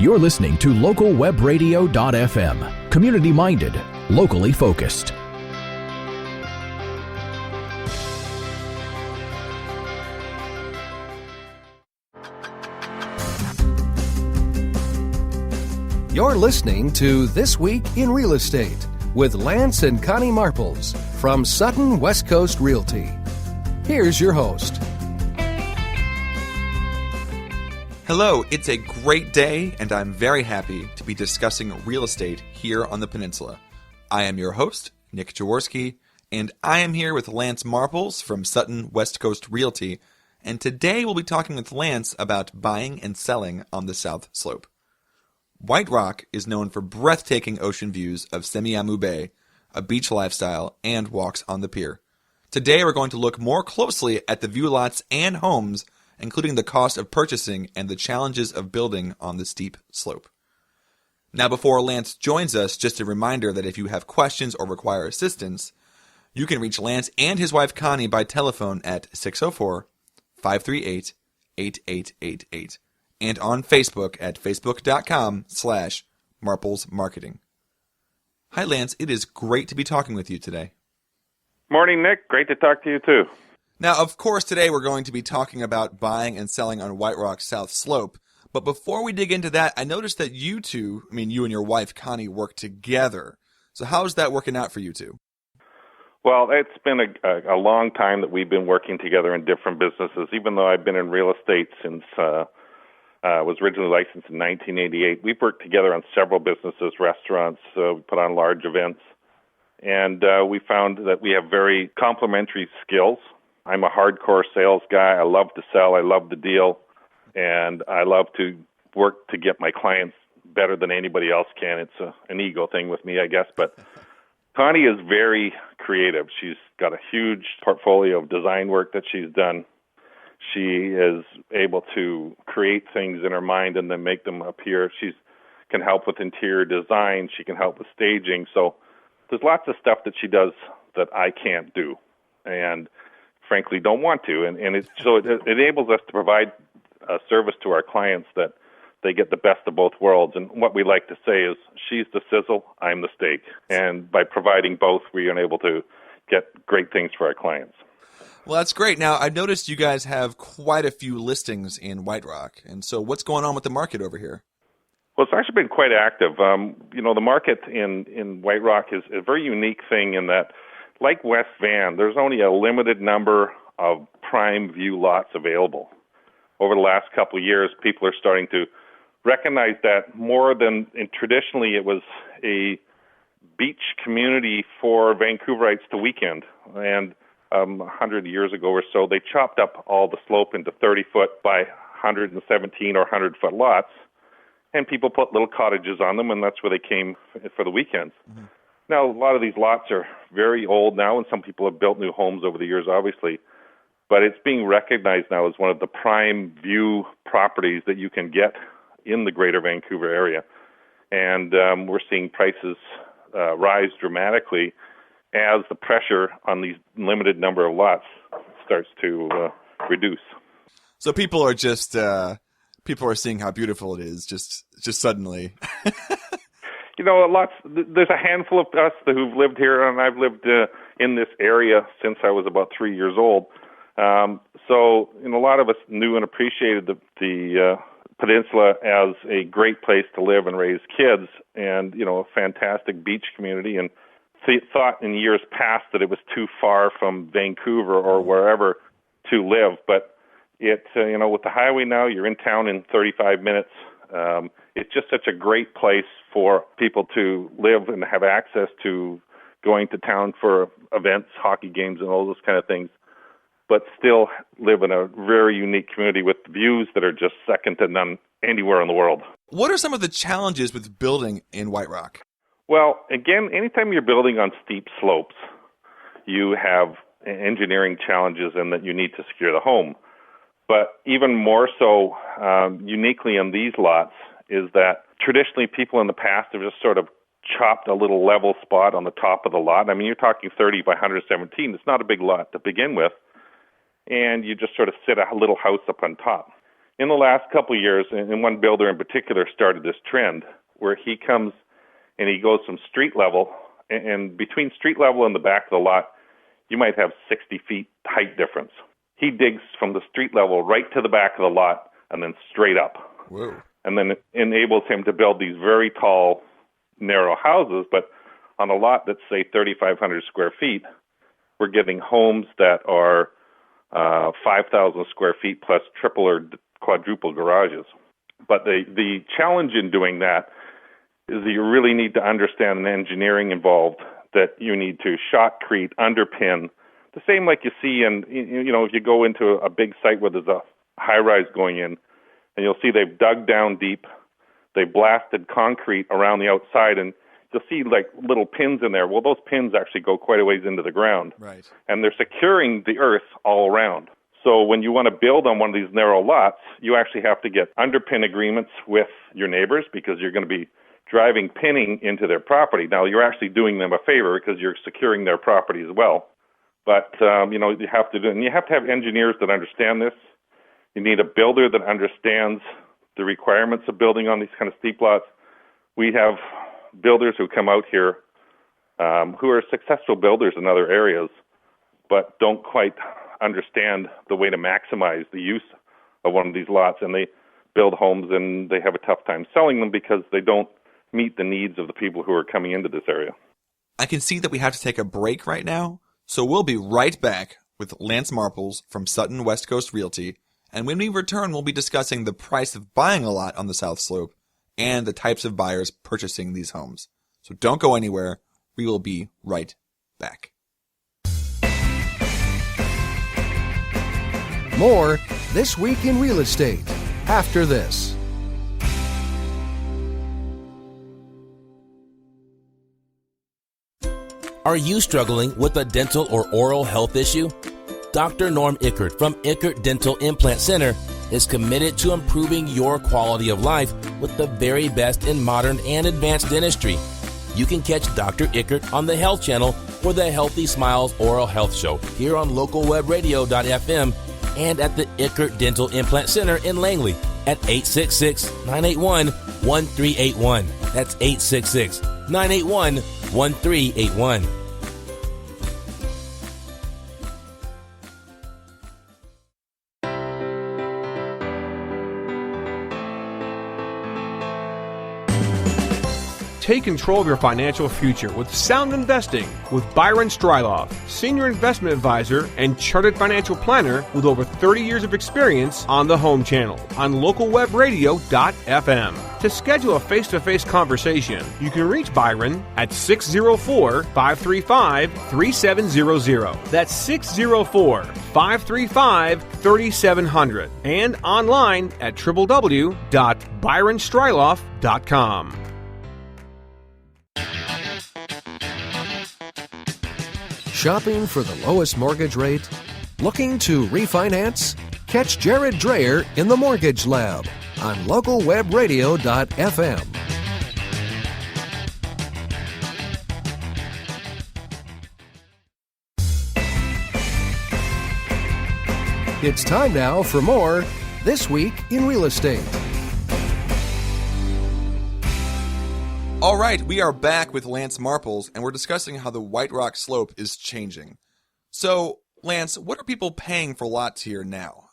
You're listening to localwebradio.fm. Community-minded, locally focused. You're listening to This Week in Real Estate with Lance and Connie Marples from Sutton West Coast Realty. Here's your host. Hello, it's a great day, and I'm very happy to be discussing real estate here on the Peninsula. I am your host, Nick Jaworski, and I am here with Lance Marples from Sutton West Coast Realty, and today we'll be talking with Lance about buying and selling on the South Slope. White Rock is known for breathtaking ocean views of Semiahmoo Bay, a beach lifestyle, and walks on the pier. Today we're going to look more closely at the view lots and homes, including the cost of purchasing and the challenges of building on the steep slope. Now, before Lance joins us, just a reminder that if you have questions or require assistance, you can reach Lance and his wife Connie by telephone at 604-538-8888 and on Facebook at facebook.com/marplesmarketing. Hi, Lance. It is great to be talking with you today. Morning, Nick. Great to talk to you, too. Now, of course, today we're going to be talking about buying and selling on White Rock South Slope. But before we dig into that, I noticed that you two, you and your wife, Connie, work together. So how's that working out for you two? Well, it's been a long time that we've been working together in different businesses. Even though I've been in real estate since I was originally licensed in 1988, we've worked together on several businesses, restaurants, we put on large events. And we found that we have very complementary skills. I'm a hardcore sales guy. I love to sell. I love the deal. And I love to work to get my clients better than anybody else can. It's an ego thing with me, I guess. But Connie is very creative. She's got a huge portfolio of design work that she's done. She is able to create things in her mind and then make them appear. She can help with interior design. She can help with staging. So there's lots of stuff that she does that I can't do. And frankly don't want to, and it enables us to provide a service to our clients that they get the best of both worlds. And what we like to say is, she's the sizzle, I'm the steak. And by providing both, we are able to get great things for our clients. Well, that's great. Now, I've noticed you guys have quite a few listings in White Rock. And so what's going on with the market over here? Well, it's actually been quite active. The market in White Rock is a very unique thing in that, like West Van, there's only a limited number of prime view lots available. Over the last couple of years, people are starting to recognize that more than traditionally it was a beach community for Vancouverites to weekend. And 100 years ago or so, they chopped up all the slope into 30-foot by 117 or 100-foot lots, and people put little cottages on them, and that's where they came for the weekends. Mm-hmm. Now, a lot of these lots are very old now, and some people have built new homes over the years, obviously. But it's being recognized now as one of the prime view properties that you can get in the Greater Vancouver area. And we're seeing prices rise dramatically as the pressure on these limited number of lots starts to reduce. So people are seeing how beautiful it is just suddenly. There's a handful of us who've lived here, and I've lived in this area since I was about 3 years old. A lot of us knew and appreciated the Peninsula as a great place to live and raise kids, and a fantastic beach community, and thought in years past that it was too far from Vancouver or wherever to live. But with the highway now, you're in town in 35 minutes. It's just such a great place for people to live and have access to going to town for events, hockey games, and all those kind of things, but still live in a very unique community with views that are just second to none anywhere in the world. What are some of the challenges with building in White Rock? Well, again, anytime you're building on steep slopes, you have engineering challenges in that you need to secure the home. But even more so, uniquely in these lots, is that traditionally people in the past have just sort of chopped a little level spot on the top of the lot. You're talking 30 by 117. It's not a big lot to begin with. And you just sort of sit a little house up on top. in the last couple of years, and one builder in particular started this trend where he comes and he goes from street level, and between street level and the back of the lot, you might have 60 feet height difference. He digs from the street level right to the back of the lot and then straight up. Whoa. And then it enables him to build these very tall, narrow houses, but on a lot that's, say, 3,500 square feet, we're getting homes that are 5,000 square feet plus triple or quadruple garages. But the challenge in doing that is that you really need to understand the engineering involved, that you need to shotcrete, underpin, the same like you see in, if you go into a big site where there's a high-rise going in, and you'll see they've dug down deep, they blasted concrete around the outside, and you'll see like little pins in there. Well, those pins actually go quite a ways into the ground. Right. And they're securing the earth all around. So when you want to build on one of these narrow lots, you actually have to get underpin agreements with your neighbors because you're going to be driving pinning into their property. Now, you're actually doing them a favor because you're securing their property as well. But, you have to do, and you have to have engineers that understand this. You need a builder that understands the requirements of building on these kind of steep lots. We have builders who come out here who are successful builders in other areas, but don't quite understand the way to maximize the use of one of these lots, and they build homes and they have a tough time selling them because they don't meet the needs of the people who are coming into this area. I can see that we have to take a break right now, so we'll be right back with Lance Marples from Sutton West Coast Realty, and when we return, we'll be discussing the price of buying a lot on the South Slope and the types of buyers purchasing these homes. So don't go anywhere. We will be right back. More This Week in Real Estate after this. Are you struggling with a dental or oral health issue? Dr. Norm Ickert from Ickert Dental Implant Center is committed to improving your quality of life with the very best in modern and advanced dentistry. You can catch Dr. Ickert on the Health Channel for the Healthy Smiles Oral Health Show here on localwebradio.fm and at the Ickert Dental Implant Center in Langley at 866-981-1381. That's 866-981-1381. Take control of your financial future with sound investing with Byron Stryloff, Senior Investment Advisor and Chartered Financial Planner with over 30 years of experience on the Home Channel on localwebradio.fm. To schedule a face-to-face conversation, you can reach Byron at 604-535-3700. That's 604-535-3700 and online at www.byronstryloff.com. Shopping for the lowest mortgage rate? Looking to refinance? Catch Jared Dreyer in the Mortgage Lab on localwebradio.fm. It's time now for more This Week in Real Estate. All right, we are back with Lance Marples, and we're discussing how the White Rock Slope is changing. So, Lance, what are people paying for lots here now?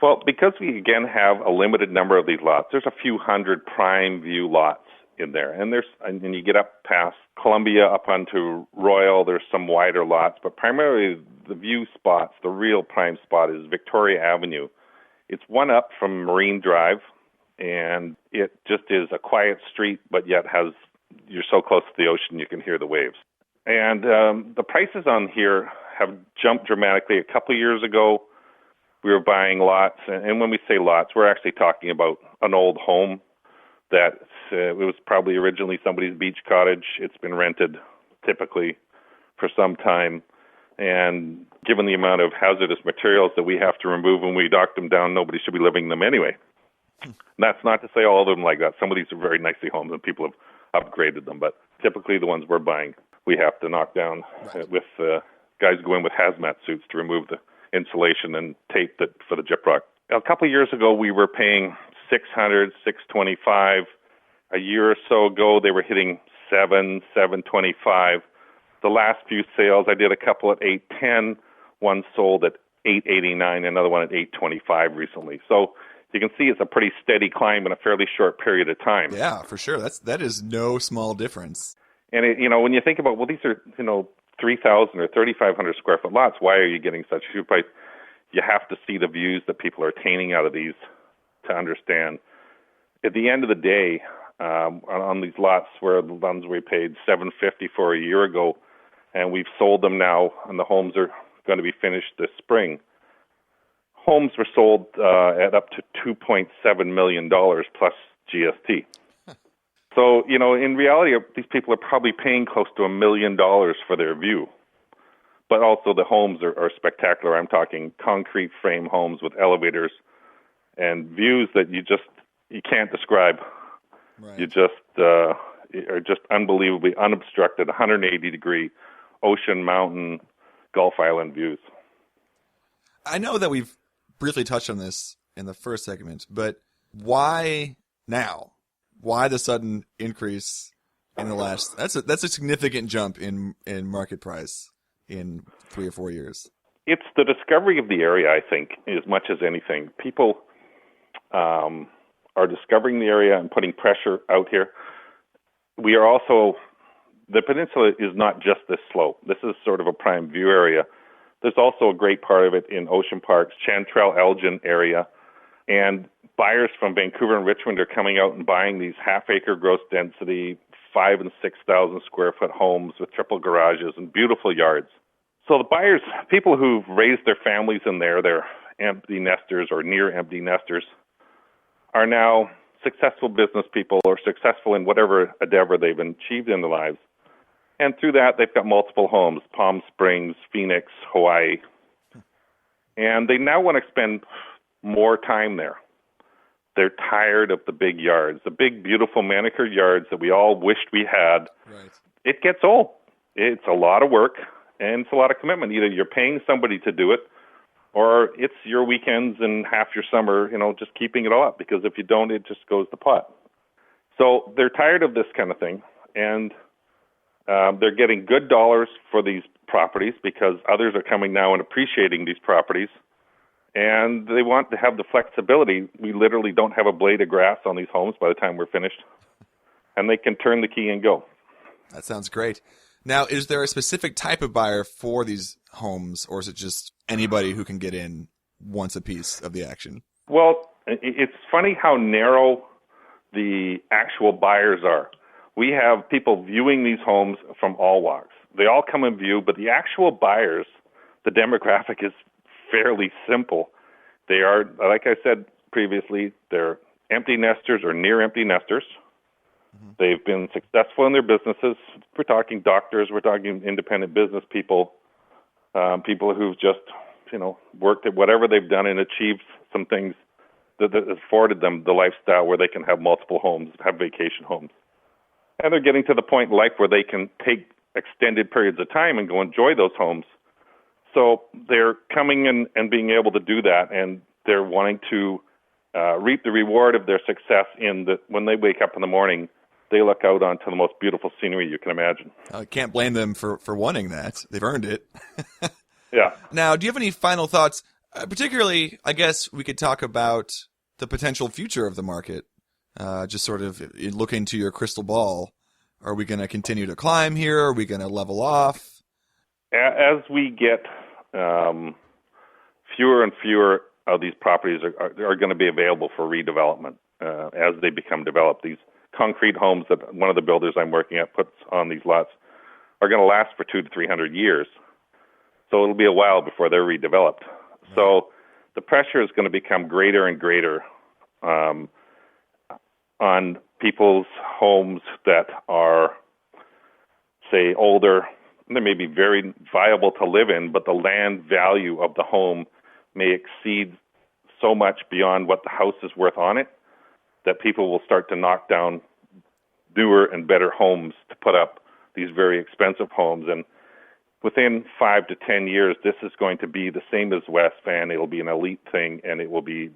Well, because we, again, have a limited number of these lots, there's a few hundred prime view lots in there. And you get up past Columbia up onto Royal, there's some wider lots, but primarily the view spots, the real prime spot is Victoria Avenue. It's one up from Marine Drive, and it just is a quiet street, but yet you're so close to the ocean you can hear the waves. And the prices on here have jumped dramatically. A couple of years ago, we were buying lots, and when we say lots, we're actually talking about an old home that it was probably originally somebody's beach cottage. It's been rented typically for some time, and given the amount of hazardous materials that we have to remove when we knock them down, nobody should be living in them anyway. That's not to say all of them like that. Some of these are very nicely homes and people have upgraded them, but typically the ones we're buying, we have to knock down with guys go in with hazmat suits to remove the insulation and tape that for the gyprock A couple of years ago, we were paying $600, $625. A year or so ago, they were hitting $725. The last few sales, I did a couple at $810. One sold at $889, another one at $825 recently. So you can see it's a pretty steady climb in a fairly short period of time. Yeah, for sure. That is no small difference. And when you think about, well, these are 3,000 or 3,500 square foot lots. Why are you getting such a huge price? You have to see the views that people are attaining out of these to understand. At the end of the day, on these lots where the ones we paid $750 for a year ago, and we've sold them now, and the homes are going to be finished this spring. Homes were sold at up to $2.7 million plus GST. So, in reality, these people are probably paying close to $1 million for their view. But also the homes are spectacular. I'm talking concrete frame homes with elevators and views that you can't describe. Right. You just are just unbelievably unobstructed, 180-degree ocean, mountain, Gulf Island views. I know that we've briefly touched on this in the first segment, but why now? Why the sudden increase in the last? That's a significant jump in market price in 3 or 4 years. It's the discovery of the area, I think, as much as anything. People are discovering the area and putting pressure out here. We are also, the peninsula is not just this slope. This is sort of a prime view area. There's also a great part of it in Ocean Park's Chantrell Elgin area. And buyers from Vancouver and Richmond are coming out and buying these half-acre gross density, 5,000 and 6,000 square foot homes with triple garages and beautiful yards. So the buyers, people who've raised their families in there, they're empty nesters or near empty nesters, are now successful business people or successful in whatever endeavor they've achieved in their lives. And through that, they've got multiple homes, Palm Springs, Phoenix, Hawaii. And they now want to spend more time there. They're tired of the big yards, the big, beautiful manicured yards that we all wished we had. Right. It gets old. It's a lot of work, and it's a lot of commitment. Either you're paying somebody to do it, or it's your weekends and half your summer, just keeping it all up, because if you don't, it just goes to pot. So they're tired of this kind of thing, and they're getting good dollars for these properties because others are coming now and appreciating these properties. And they want to have the flexibility. We literally don't have a blade of grass on these homes by the time we're finished. And they can turn the key and go. That sounds great. Now, is there a specific type of buyer for these homes, or is it just anybody who can get in once a piece of the action? Well, it's funny how narrow the actual buyers are. We have people viewing these homes from all walks. They all come and view, but the actual buyers, the demographic is fairly simple. They are, like I said previously, they're empty nesters or near empty nesters. Mm-hmm. They've been successful in their businesses. We're talking doctors, we're talking independent business people, people who've just, worked at whatever they've done and achieved some things that afforded them the lifestyle where they can have multiple homes, have vacation homes. And they're getting to the point in life where they can take extended periods of time and go enjoy those homes. So they're coming in and being able to do that, and they're wanting to reap the reward of their success when they wake up in the morning, they look out onto the most beautiful scenery you can imagine. I can't blame them for wanting that. They've earned it. Yeah. Now, do you have any final thoughts? Particularly, I guess we could talk about the potential future of the market. Just sort of look into your crystal ball. Are we going to continue to climb here? Are we going to level off? As we get fewer and fewer of these properties are going to be available for redevelopment as they become developed. These concrete homes that one of the builders I'm working at puts on these lots are going to last for 200 to 300 years. So it'll be a while before they're redeveloped. Right. So the pressure is going to become greater and greater on people's homes that are, say, older. They may be very viable to live in, but the land value of the home may exceed so much beyond what the house is worth on it that people will start to knock down newer and better homes to put up these very expensive homes. And within 5 to 10 years, this is going to be the same as West Van. It'll be an elite thing, and it will be